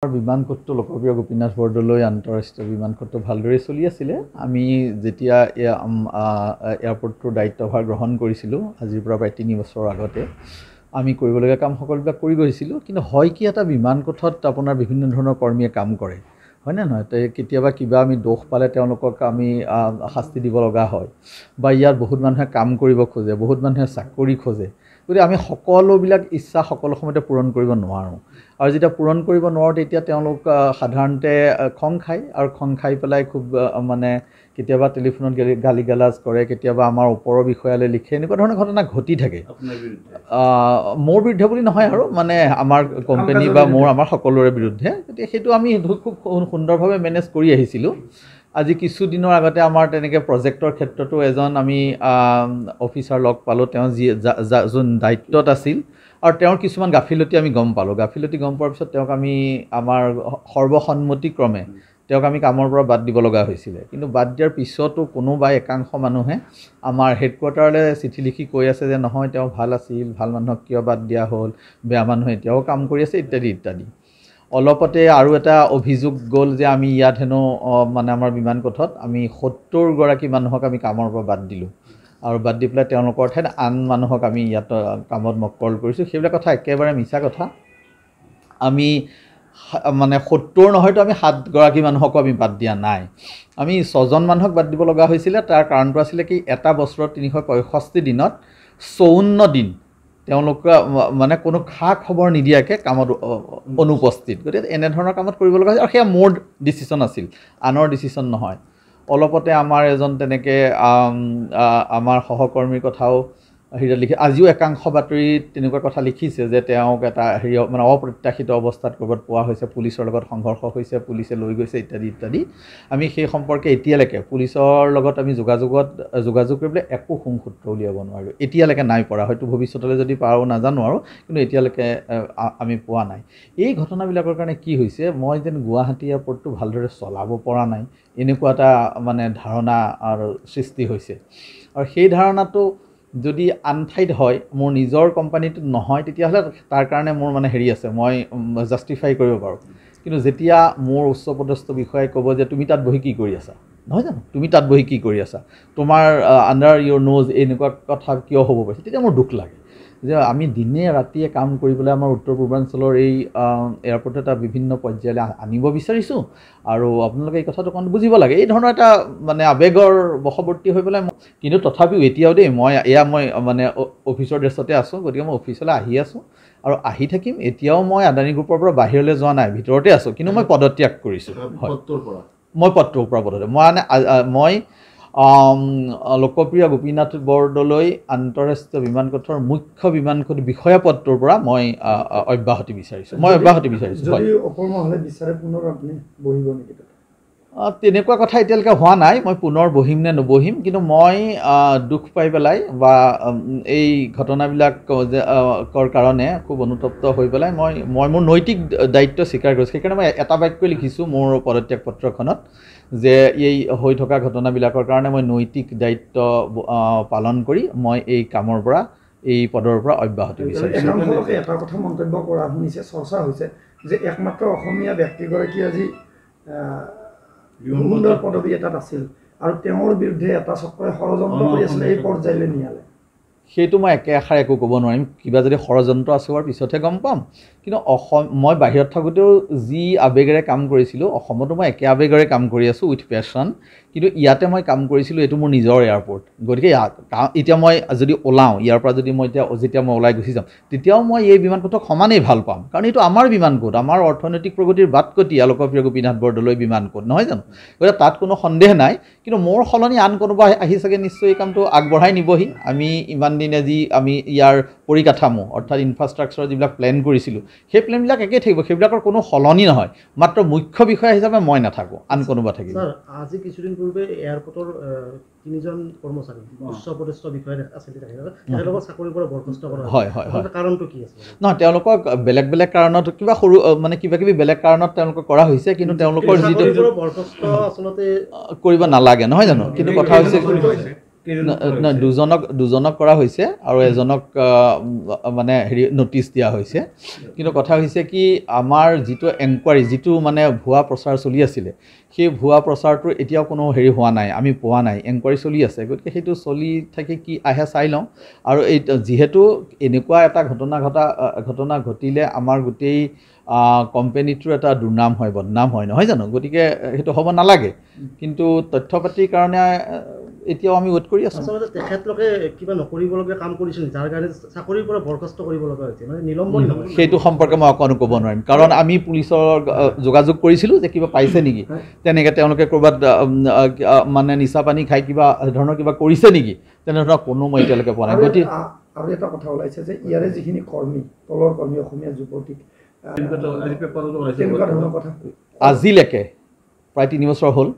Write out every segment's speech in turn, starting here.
বিমানকোটটো লোকপ্ৰিয় গোপীনাথ বৰদলৈ আন্তঃৰাষ্ট্ৰীয় বিমানকোটটো ভালদৰে চলি আছিলে। আমি যেতিয়া এয়াৰপৰ্টটোৰ দায়িত্বভাৰ গ্ৰহণ কৰিছিলোঁ আজিৰ পৰা প্ৰায় 3 বছৰ আগতে আমি কৰিবলগীয়া কাম সকলোবিলাক কৰি গৈছিলোঁ। কিন্তু হয় কি এটা বিমানকোটত আপোনাৰ বিভিন্ন ধৰণৰ কৰ্মীয়ে কাম কৰে, হয়নে নহয়? কেতিয়াবা কিবা আমি দোষ পালে তেওঁলোকক আমি শাস্তি দিব লগা হয়, বা ইয়াত বহুত মানুহে কাম কৰিব খোজে, বহুত মানুহে চাকৰি খোজে। গতিকে আমি সকলোবিলাক ইচ্ছা সকলো সময়তে পূৰণ কৰিব নোৱাৰোঁ, আৰু যেতিয়া পূৰণ কৰিব নোৱাৰোঁ তেতিয়া তেওঁলোক সাধাৰণতে খং খায়, আৰু খং খাই পেলাই খুব মানে কেতিয়াবা টেলিফোনত গালি গালাজ কৰে, কেতিয়াবা আমাৰ ওপৰৰ বিষয়ালৈ লিখে, এনেকুৱা ধৰণৰ ঘটনা ঘটি থাকে। মোৰ বিৰুদ্ধে বুলি নহয়, আৰু মানে আমাৰ কোম্পানী বা আমাৰ সকলোৰে বিৰুদ্ধে। গতিকে সেইটো আমি খুব সুন্দৰভাৱে মেনেজ কৰি আহিছিলোঁ। আজি কিছুদিনৰ আগতে আমাৰ তেনেকৈ প্ৰজেক্টৰ ক্ষেত্ৰতো এজন আমি অফিচাৰ লগ পালোঁ, তেওঁ যোন দায়িত্বত আছিল, আৰু তেওঁৰ কিছুমান গাফিলতি আমি গম পালোঁ। গাফিলতি গম পোৱাৰ পিছত তেওঁক আমি আমাৰ সৰ্বসন্মতিক্ৰমে তেওঁক আমি কামৰ পৰা বাদ দিব লগা হৈছিলে। কিন্তু বাদ দিয়াৰ পিছতো কোনোবা একাংশ মানুহে আমাৰ হেডকোৱাৰ্টাৰলৈ চিঠি লিখি কৈ আছে যে নহয়, তেওঁ ভাল আছিল, ভাল মানুহক কিয় বাদ দিয়া হ'ল, বেয়া মানুহে এতিয়াও কাম কৰি আছে, ইত্যাদি ইত্যাদি। অলপতে আৰু এটা অভিযোগ গ'ল যে আমি ইয়াত হেনো মানে আমাৰ বিমানকোটত আমি 70 গৰাকী মানুহক আমি কামৰ পৰা বাদ দিলোঁ, আৰু বাদ দি পেলাই তেওঁলোকৰ ঠাইত আন মানুহক আমি ইয়াত কামত মক্কল কৰিছোঁ। সেইবিলাক কথা একেবাৰে মিছা কথা। আমি মানে 70 নহয়তো আমি 7 গৰাকী মানুহকো আমি বাদ দিয়া নাই। আমি 6জন মানুহক বাদ দিব লগা হৈছিলে। তাৰ কাৰণটো আছিলে কি, এটা বছৰত 365 দিনত 54 দিন তেওঁলোকে মানে কোনো খা খবৰ নিদিয়াকৈ কামত অনুপস্থিত। গতিকে এনেধৰণৰ কামত কৰিব লগা হৈছিল, আৰু সেয়া মোৰ ডিচিশ্যন আছিল, আনৰ ডিচিশ্যন নহয়। অলপতে আমাৰ এজন তেনেকৈ আমাৰ সহকৰ্মীৰ কথাও লিখি আজিও একাংশ বাতৰিত তেনেকুৱা কথা লিখিছে যে তেওঁক এটা মানে অপ্ৰত্যাশিত অৱস্থাত ক'ৰবাত পোৱা হৈছে, পুলিচৰ লগত সংঘৰ্ষ হৈছে, পুলিচে লৈ গৈছে, ইত্যাদি ইত্যাদি। আমি সেই সম্পৰ্কে এতিয়ালৈকে পুলিচৰ লগত আমি যোগাযোগ কৰিবলৈ একো সুংসূত্ৰ উলিয়াব নোৱাৰোঁ, এতিয়ালৈকে নাই পৰা। হয়তো ভৱিষ্যতলৈ যদি পাৰোঁ নাজানো, আৰু কিন্তু এতিয়ালৈকে আমি পোৱা নাই। এই ঘটনাবিলাকৰ কাৰণে কি হৈছে, মই যেন গুৱাহাটী এয়াৰপৰ্টটো ভালদৰে চলাব পৰা নাই, এনেকুৱা এটা মানে ধাৰণা আৰু সৃষ্টি হৈছে। আৰু সেই ধাৰণাটো যদি আন ঠাইত হয়, মোৰ নিজৰ কোম্পানীটোত নহয়, তেতিয়াহ'লে তাৰ কাৰণে মোৰ মানে আছে, মই জাষ্টিফাই কৰিব পাৰোঁ। কিন্তু যেতিয়া মোৰ উচ্চপদস্থ বিষয়াই ক'ব যে তুমি তাত বহি কি কৰি আছা, নহয় জানো, তুমি তাত বহি কি কৰি আছা, তোমাৰ আণ্ডাৰ ইয়'ৰ নোজ এনেকুৱা কথা কিয় হ'ব পাৰিছে, তেতিয়া মোৰ দুখ লাগে যে আমি দিনে ৰাতিয়ে কাম কৰিবলৈ আমাৰ উত্তৰ পূৰ্বাঞ্চলৰ এই এয়াৰপৰ্ট এটা বিভিন্ন পৰ্যায়লৈ আনিব বিচাৰিছোঁ। আৰু আপোনালোকে এই কথাটো অকণ বুজিব লাগে। এই ধৰণৰ এটা মানে আৱেগৰ বশৱৰ্তী হৈ পেলাই, কিন্তু তথাপিও এতিয়াও দেই মই মানে অফিচৰ ড্ৰেছতে আছোঁ, গতিকে মই অফিচলৈ আহি আছোঁ আৰু আহি থাকিম। এতিয়াও মই আদানী গ্ৰুপৰ পৰা বাহিৰলৈ যোৱা নাই, ভিতৰতে আছোঁ, কিন্তু মই পদত্যাগ কৰিছোঁ। মই পদটোৰ পৰা পদত্যাগ, মই লোকপ্ৰিয় গোপীনাথ বৰদলৈ আন্তঃৰাষ্ট্ৰীয় বিমানকোটৰ মুখ্য বিমানকোট বিষয়া পদটোৰ পৰা মই অব্যাহতি বিচাৰিছোঁ। তেনেকুৱা কথা এতিয়ালৈকে হোৱা নাই, মই পুনৰ বহিম নে নবহিম। কিন্তু মই দুখ পাই পেলাই বা এই ঘটনাবিলাকৰ কাৰণে খুব অনুতপ্ত হৈ পেলাই মই মোৰ নৈতিক দায়িত্ব স্বীকাৰ কৰিছোঁ। সেইকাৰণে মই এটা বাক্য লিখিছোঁ মোৰ পদত্যাগ পত্ৰখনত যে এই হৈ থকা ঘটনাবিলাকৰ কাৰণে মই নৈতিক দায়িত্ব পালন কৰি মই এই কামৰ পৰা, এই পদৰ পৰা অব্যাহতি বিচাৰিছোঁ। এটা কথা মন্তব্য কৰা শুনিছে, চৰ্চা হৈছে যে একমাত্ৰ অসমীয়া ব্যক্তিগৰাকী আজি সুন্দৰ পদবী এটাত আছিল, আৰু তেওঁৰ বিৰুদ্ধে এটা চক্ৰই ষড়যন্ত্ৰ কৰি আছিলে এই পৰ্যায়লৈ নিয়ালে। সেইটো মই একেষাৰে একো ক'ব নোৱাৰিম। কিবা যদি ষড়যন্ত্ৰ আছে হোৱাৰ পিছতহে গম পাম। কিন্তু মই বাহিৰত থাকোঁতেও যি আৱেগেৰে কাম কৰিছিলোঁ, অসমতো মই একে আৱেগেৰে কাম কৰি আছোঁ উইথ পেশ্যন। কিন্তু ইয়াতে মই কাম কৰিছিলোঁ, এইটো মোৰ নিজৰ এয়াৰপৰ্ট। গতিকে এতিয়া মই যদি ওলাওঁ ইয়াৰ পৰা, যদি মই যেতিয়া মই ওলাই গুচি যাম, তেতিয়াও মই এই বিমানকোটক সমানেই ভাল পাম, কাৰণ এইটো আমাৰ বিমানকোট, আমাৰ অৰ্থনৈতিক প্ৰগতিৰ বাটকটীয়া লোকপ্ৰিয় গোপীনাথ বৰদলৈ বিমানকোট, নহয় জানো? গতিকে তাত কোনো সন্দেহ নাই। কিন্তু মোৰ সলনি আন কোনোবা আহি চাগে নিশ্চয় এই কামটো আগবঢ়াই নিবহি। আমি ইমান দিন আজি আমি ইয়াৰ পৰিকাঠামো অৰ্থাৎ ইনফ্ৰাষ্ট্ৰাকচাৰ যিবিলাক প্লেন কৰিছিলোঁ, সেই প্লেনবিলাক একেই থাকিব, সেইবিলাকৰ কোনো সলনি নহয়। মাত্ৰ মুখ্য বিষয়া হিচাপে মই নাথাকোঁ, আন কোনোবা থাকিব। আজি কিছুদিন পূৰ্বে এয়াৰপৰ্টৰ 3জন কৰ্মচাৰী উচ্চপদস্থ বিষয়া আছিল, তেওঁলোকক চাকৰিৰ পৰা বৰখাস্ত কৰা হয়। কাৰণটো কি আছে? নহয়, তেওঁলোকক বেলেগ বেলেগ কাৰণত কিবা সৰু মানে কিবা কিবি বেলেগ কাৰণত তেওঁলোকক কৰা হৈছে, কিন্তু তেওঁলোকৰ যিটো বৰখাস্ত আচলতে কৰিব নালাগে, নহয় জানো? কিন্তু কথা হৈছে দুজনক কৰা হৈছে আৰু এজনক মানে হেৰি নটিচ দিয়া হৈছে কিন্তু কথা হৈছে কি আমাৰ যিটো এনকুৱাৰী যিটো মানে ভুৱা প্ৰচাৰ চলি আছিলে সেই ভুৱা প্ৰচাৰটোৰ এতিয়াও কোনো হেৰি হোৱা নাই আমি পোৱা নাই এনকুৱাৰী চলি আছে গতিকে সেইটো চলি থাকি কি আহে চাই লওঁ আৰু এই যিহেতু এনেকুৱা এটা ঘটনা ঘটিলে আমাৰ গোটেই কোম্পানীটোৰ এটা দুৰ্নাম হয় বদনাম হয় নহয় জানো গতিকে সেইটো হ'ব নালাগে কিন্তু তথ্য পাতিৰ কাৰণে এতিয়াও আমি ৱেট কৰি আছোঁ আচলতে তেখেতলোকে কিবা নকৰিবলগীয়া কাম কৰিছিল যাৰ কাৰণে চাকৰিৰ পৰা বৰখাস্ত কৰিব লগা হৈছে মানে নিলম্বন নহয় সেইটো সম্পৰ্কে মই অকণো ক'ব নোৱাৰিম কাৰণ আমি পুলিচৰ যোগাযোগ কৰিছিলোঁ যে কিবা পাইছে নেকি তেনেকৈ তেওঁলোকে ক'ৰবাত মানে নিচা পানী খাই কিবা ধৰণৰ কিবা কৰিছে নেকি তেনেধৰণৰ কোনো মই এতিয়ালৈকে পোৱা নাই গতিকে আৰু এটা কথা ওলাইছে যে ইয়াৰে যিখিনি কৰ্মী তলৰ কৰ্মী অসমীয়া যুৱতীক আজিলৈকে প্ৰায় 3 বছৰ হ'ল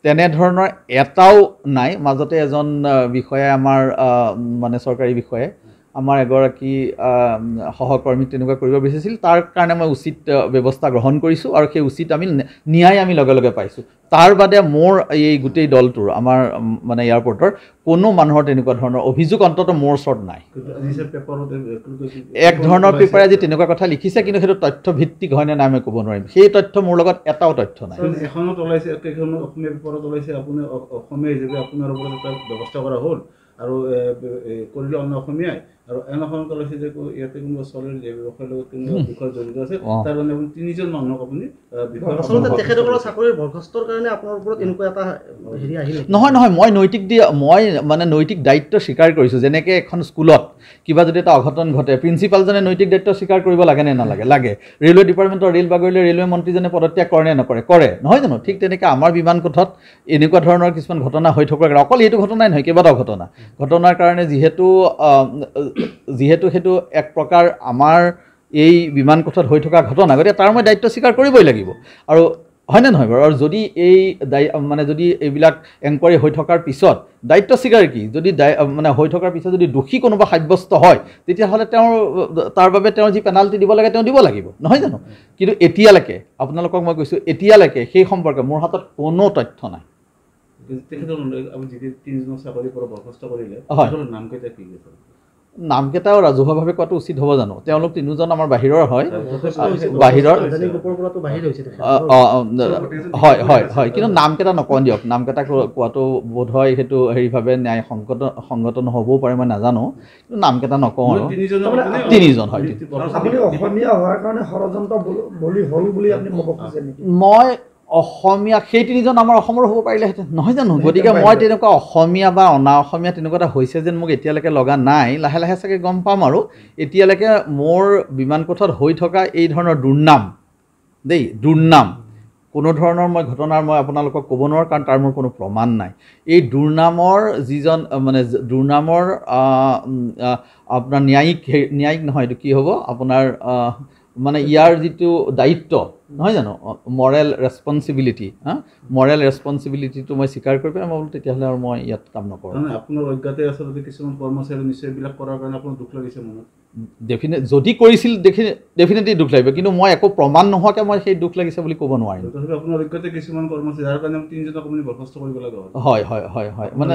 তেনেধৰণৰ এটাও নাই মাজতে এজন বিষয়াই আমাৰ মানে চৰকাৰী বিষয়ে আমাৰ এগৰাকী সহকৰ্মীক তেনেকুৱা কৰিব বিচাৰিছিল তাৰ কাৰণে মই উচিত ব্যৱস্থা গ্ৰহণ কৰিছোঁ আৰু সেই উচিত ন্যায় আমি লগে লগে পাইছোঁ তাৰ বাদে মোৰ এই গোটেই দলটোৰ আমাৰ মানে এয়াৰপৰ্টৰ কোনো মানুহৰ তেনেকুৱা ধৰণৰ অভিযোগ অন্ততঃ মোৰ ওচৰত নাই এক ধৰণৰ পেপাৰে আজি তেনেকুৱা কথা লিখিছে কিন্তু সেইটো তথ্য ভিত্তিক হয়নে নাই মই ক'ব নোৱাৰিম সেই তথ্য মোৰ লগত এটাও তথ্য নাই এখনত ওলাইছে কেইখনত অসমীয়া পেপাৰত ওলাইছে আপুনি অসমীয়া হিচাপে আপোনাৰ ওপৰত এটা ব্যৱস্থা কৰা হ'ল আৰু কৰিলে অন্য অসমীয়াই আৰু এনেখনত ওলাইছে যে ইয়াতে কোনোবা চলে ব্যৱসায়ৰ লগত কোনোবা বিষয় জড়িত আছে তাৰ কাৰণে আপুনি 3জন মানুহক আপুনি আচলতে তেখেতসকলৰ চাকৰিৰ বৰখাস্তৰ কাৰণে আপোনাৰ ওপৰত এনেকুৱা এটা হেৰি আহিল নহয় মই মানে নৈতিক দায়িত্ব স্বীকাৰ কৰিছোঁ যেনেকৈ এখন স্কুলত কিবা যদি এটা অঘটন ঘটে প্ৰিন্সিপালজনে নৈতিক দায়িত্ব স্বীকাৰ কৰিব লাগে নে নালাগে লাগে ৰেলৱে ডিপাৰ্টমেণ্টৰ ৰেল বাগৰিলে ৰেলৱে মন্ত্ৰীজনে পদত্যাগ কৰে নে নকৰে কৰে নহয় জানো ঠিক তেনেকৈ আমাৰ বিমান কোঠত এনেকুৱা ধৰণৰ কিছুমান ঘটনা হৈ থকাৰ কাৰণে অকল এইটো ঘটনাই নহয় কেইবাটাও ঘটনাৰ কাৰণে যিহেতু সেইটো এক প্ৰকাৰ আমাৰ এই বিমান কোঠত হৈ থকা ঘটনা গতিকে তাৰ মই দায়িত্ব স্বীকাৰ কৰিবই লাগিব আৰু হয়নে নহয় বাৰু আৰু যদি মানে যদি এইবিলাক এনকুৱাৰী হৈ থকাৰ পিছত দায়িত্ব স্বীকাৰ কি যদি মানে হৈ থকাৰ পিছত যদি দোষী কোনোবা সাব্যস্ত হয় তেতিয়াহ'লে তাৰ বাবে তেওঁৰ যি পেনাল্টি দিব লাগে তেওঁ দিব লাগিব নহয় জানো কিন্তু এতিয়ালৈকে আপোনালোকক মই কৈছোঁ এতিয়ালৈকে সেই সম্পৰ্কে মোৰ হাতত কোনো তথ্য নাই নামকেইটাও ৰাজহুৱাভাৱে কোৱাটো উচিত হ'ব জানো তেওঁলোক 3জন আমাৰ বাহিৰৰ হয় হয় কিন্তু নামকেইটা নকওঁ দিয়ক নামকেইটা কোৱাটো বোধ হয় সেইটো হেৰিভাৱে ন্যায় সংগঠন হ'বও পাৰে মই নাজানো কিন্তু নামকেইটা নকওঁ আৰু 3জন হয় আপুনি অসমীয়া হোৱাৰ কাৰণে ষড়যন্ত্ৰ বলি হ'ল বুলি আপুনি ক'ব খুজিছে নেকি মই অসমীয়া সেই 3জন আমাৰ অসমৰ হ'ব পাৰিলেহেঁতেন নহয় জানো গতিকে মই তেনেকুৱা অসমীয়া বা অনা অসমীয়া তেনেকুৱা এটা হৈছে যেন মোক এতিয়ালৈকে লগা নাই লাহে লাহে চাগে গম পাম আৰু এতিয়ালৈকে মোৰ বিমান কোঠত হৈ থকা এই ধৰণৰ দুৰ্নাম কোনো ধৰণৰ মই ঘটনাৰ মই আপোনালোকক ক'ব নোৱাৰোঁ কাৰণ তাৰ মোৰ কোনো প্ৰমাণ নাই এই দুৰ্নামৰ যিজন মানে দুৰ্নামৰ আপোনাৰ ন্যায়িক নহয় এইটো কি হ'ব আপোনাৰ মানে ইয়াৰ যিটো দায়িত্ব নহয় জানো মৰেল ৰেছপন্সিবিলিটিটো মই স্বীকাৰ কৰি পেলাই মই বোলো তেতিয়াহ'লে আৰু মই ইয়াত কাম নকৰোঁ আপোনাৰ অজ্ঞাতে আচলতে কিছুমান কৰ্মচাৰী নিশ্চয় এইবিলাক কৰাৰ কাৰণে আপোনাৰ দুখ লাগিছে মনত যদি কৰিছিল ডেফিনেটলি দুখ লাগিব কিন্তু মই একো প্ৰমাণ নোহোৱাকৈ মই সেই দুখ লাগিছে বুলি ক'ব নোৱাৰিম আপোনাৰ অজ্ঞাতে কিছুমান কৰ্মচাৰী যাৰ কাৰণে 3জনক আপুনি বৰখাস্ত কৰিব লগা হ'ল হয় মানে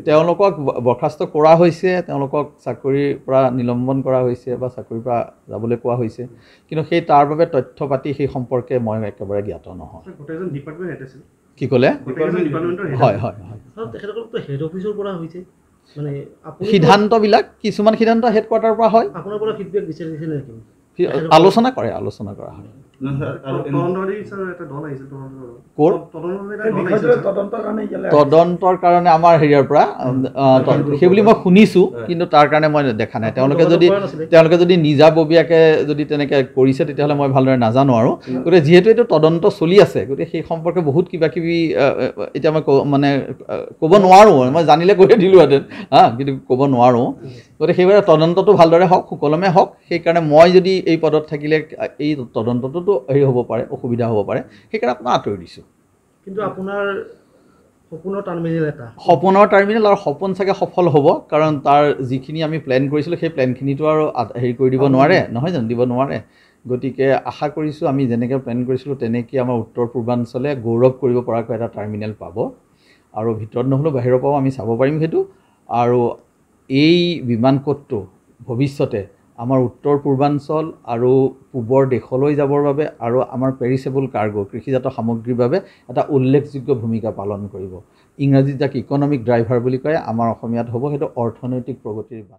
তেওঁলোকক বৰখাস্ত কৰা হৈছে তেওঁলোকক চাকৰিৰ পৰা নিলম্বন কৰা হৈছে বা চাকৰিৰ পৰা যাবলৈ কোৱা হৈছে কিন্তু সেই তাৰ বাবে তথ্য পাতি সেই সম্পৰ্কে মই একেবাৰে জ্ঞাত নহয় কি ক'লে হয় সিদ্ধান্তবিলাক কিছুমান সিদ্ধান্ত হেডকোৱাৰ্টাৰৰ পৰা হয় আলোচনা কৰা হয় তদন্তৰ কাৰণে আমাৰ হেৰিয়াৰ পৰা সেইবুলি মই শুনিছোঁ কিন্তু তাৰ কাৰণে মই দেখা নাই তেওঁলোকে যদি নিজাববীয়াকৈ যদি তেনেকৈ কৰিছে তেতিয়াহ'লে মই ভালদৰে নাজানো আৰু গতিকে যিহেতু এইটো তদন্ত চলি আছে গতিকে সেই সম্পৰ্কে বহুত কিবা কিবি এতিয়া মই মানে ক'ব নোৱাৰোঁ মই জানিলে কৈয়ে দিলোঁহেঁতেন কিন্তু ক'ব নোৱাৰোঁ গতিকে সেইবাৰে তদন্তটো ভালদৰে হওক সুকলমে হওক সেইকাৰণে মই যদি এই পদত থাকিলে এই তদন্তটোতো হেৰি হ'ব পাৰে অসুবিধা হ'ব পাৰে সেইকাৰণে আপোনাক আঁতৰি দিছোঁ কিন্তু আপোনাৰ সপোনৰ টাৰ্মিনেল আৰু সপোন চাগে সফল হ'ব কাৰণ তাৰ যিখিনি আমি প্লেন কৰিছিলোঁ সেই প্লেনখিনিতো আৰু হেৰি কৰি দিব নোৱাৰে নহয় জানো দিব নোৱাৰে গতিকে আশা কৰিছোঁ আমি যেনেকৈ প্লেন কৰিছিলোঁ তেনেকৈ আমাৰ উত্তৰ পূৰ্বাঞ্চলে গৌৰৱ কৰিব পৰাকৈ এটা টাৰ্মিনেল পাব আৰু ভিতৰত নহ'লেও বাহিৰৰ পৰাও আমি চাব পাৰিম সেইটো আৰু এই বিমান কোডটো ভৱিষ্যতে আমাৰ উত্তৰ পূৰ্বাঞ্চল আৰু পূবৰ দেশলৈ যাবৰ বাবে আৰু আমাৰ পেৰিছেবল কাৰ্গো কৃষিজাত সামগ্ৰীৰ বাবে এটা উল্লেখযোগ্য ভূমিকা পালন কৰিব। ইংৰাজীত যাক ইকনমিক ড্ৰাইভাৰ বুলি কয়, আমাৰ অসমীয়াত হ'ব সেইটো অৰ্থনৈতিক প্ৰগতিৰ